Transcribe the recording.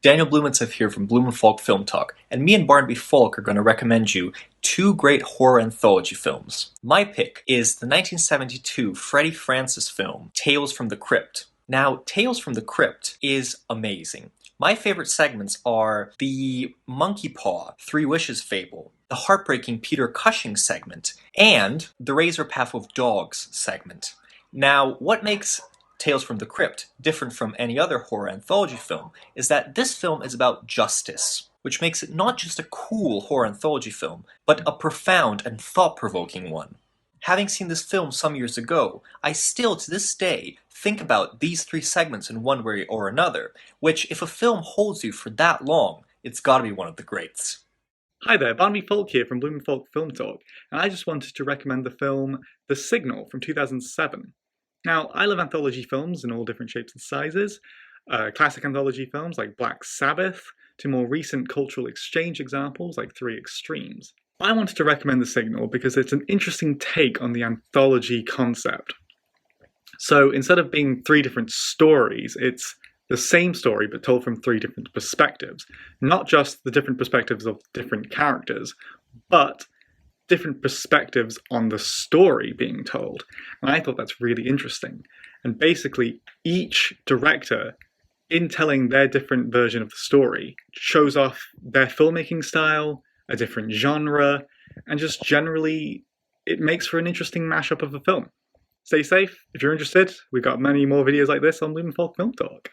Daniel Blumensev here from BlumenFalck Film Talk, and me and Barnaby Falck are going to recommend you two great horror anthology films. My pick is the 1972 Freddie Francis film, Tales from the Crypt. Now, Tales from the Crypt is amazing. My favorite segments are the Monkey Paw, Three Wishes fable, the heartbreaking Peter Cushing segment, and the Razor Path of Dogs segment. Now, what makes Tales from the Crypt different from any other horror anthology film is that this film is about justice, which makes it not just a cool horror anthology film, but a profound and thought-provoking one. Having seen this film some years ago, I still to this day think about these three segments in one way or another, which if a film holds you for that long, it's gotta be one of the greats. Hi there, Barnaby Falck here from BlumenFalck Film Talk, and I just wanted to recommend the film The Signal from 2007. Now, I love anthology films in all different shapes and sizes, classic anthology films like Black Sabbath, to more recent cultural exchange examples like Three Extremes. I wanted to recommend The Signal because it's an interesting take on the anthology concept. So instead of being three different stories, it's the same story but told from three different perspectives. Not just the different perspectives of different characters, but different perspectives on the story being told. And I thought that's really interesting. And basically, each director, in telling their different version of the story, shows off their filmmaking style, a different genre, and just generally, it makes for an interesting mashup of a film. Stay safe. If you're interested, we've got many more videos like this on BlumenFalck Film Talk.